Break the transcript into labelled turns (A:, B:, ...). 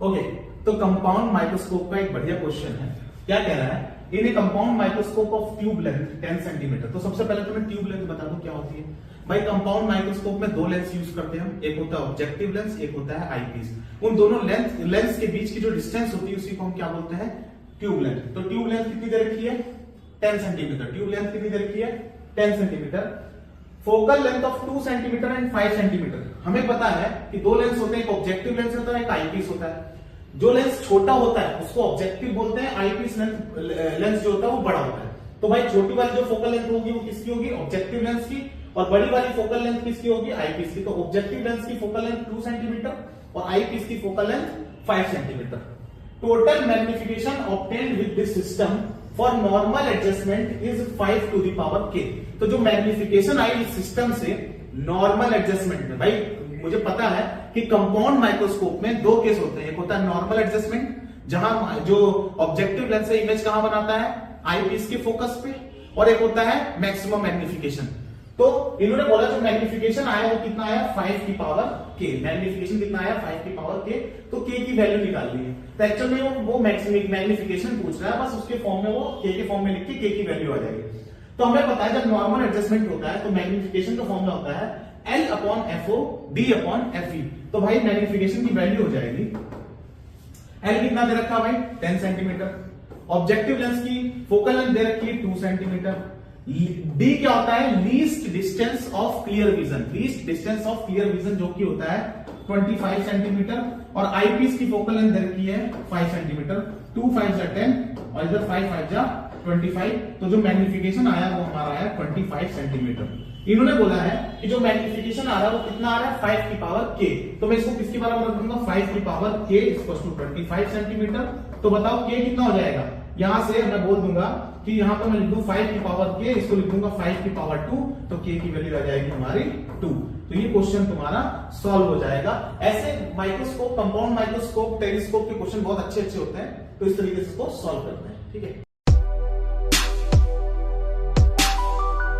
A: Okay, तो compound microscope का एक बढ़िया क्वेश्चन है। क्या कह रहा है, in a compound microscope of tube length 10 centimetre. तो सबसे पहले तो मैं ट्यूब लेंथ बता दूं क्या होती है। भाई कंपाउंड माइक्रोस्कोप में दो लेंस यूज करते हैं हम, एक होता है ऑब्जेक्टिव लेंस, एक होता है आईपीस। उन दोनों लेंस के बीच की जो डिस्टेंस होती है उसी को हम क्या बोलते हैं, ट्यूब लेंथ। तो ट्यूब लेंथ कितनी दे रखी है, 10 सेंटीमीटर। ट्यूब लेंथ कितनी दे रखी है, 10 centimetre. Focal length of 2 centimetre and 5 centimetre. हमें पता है कि दो लेंस होते हैं, एक ऑब्जेक्टिव लेंस होता है, एक आईपीस होता है। जो लेंस छोटा होता है उसको ऑब्जेक्टिव बोलते हैं, आईपीस लेंस जो होता है वो बड़ा होता है। तो भाई छोटी वाली जो फोकल लेंथ होगी वो किसकी होगी, ऑब्जेक्टिव लेंस की, और बड़ी वाली फोकल लेंथ किसकी होगी, आईपीस की। तो ऑब्जेक्टिव लेंस की फोकल लेंथ 2 सेंटीमीटर और आईपीस की focal length 5 centimetre. Total magnification obtained with this system for normal adjustment is 5 to the power k। तो जो मैग्निफिकेशन आई इस सिस्टम से नॉर्मल एडजस्टमेंट में, भाई मुझे पता है कि कंपाउंड माइक्रोस्कोप में दो केस होते हैं। एक होता है नॉर्मल एडजस्टमेंट, जहां जो ऑब्जेक्टिव लेंस से इमेज कहां बनाता है, आईपीस के फोकस पे, और एक होता है मैक्सिमम मैग्निफिकेशन। तो इन्होंने बोला जो मैग्निफिकेशन आया वो कितना आया, 5 की पावर k। मैग्निफिकेशन कितना आया, 5 की पावर k। तो k की वैल्यू निकालनी है। तो एक्चुअली वो मैग्निफिकेशन पूछ रहा है, बस उसके फॉर्म में वो k के फॉर्म में लिख के k की वैल्यू आ जाएगी। तो हमें पता है जब नॉर्मल एडजस्टमेंट होता है तो मैग्निफिकेशन का फॉर्मूला होता है L upon FO D upon FE। तो भाई मैग्निफिकेशन की वैल्यू हो जाएगी, L कितना दे रखा है भाई, 10 सेंटीमीटर। ऑब्जेक्टिव लेंस की फोकल लेंथ दे रखी है 2 सेंटीमीटर। D क्या होता है, least distance of clear vision. Least distance of clear vision जो कि होता है 25 सेंटीमीटर। और आईपीस की फोकल लेंथ दे रखी है 5 सेंटीमीटर। 2 5 जा 10 और इधर 5 5 जा 25। तो जो मैग्निफिकेशन आया वो हमारा आया 25 सेंटीमीटर। इन्होंने बोला है कि जो मैग्निफिकेशन आ रहा है वो कितना आ रहा है, 5 की पावर k। तो मैं इसको किसके बराबर रख दूंगा, 5 की power k equal to 25 centimetre. तो बताओ k कितना हो जाएगा। यहां से मैं बोल दूंगा कि यहां पर मैं लिख दूं 5 की पावर k, इसको लिख दूंगा 5 की पावर 2। तो k की वैल्यू आ जाएगी हमारी 2। तो ये क्वेश्चन तुम्हारा सॉल्व हो जाएगा। ऐसे माइक्रोस्कोप, कंपाउंड माइक्रोस्कोप, टेलीस्कोप के क्वेश्चन बहुत अच्छे होते हैं। तो इस तरीके से इसको सॉल्व करते हैं, ठीक है।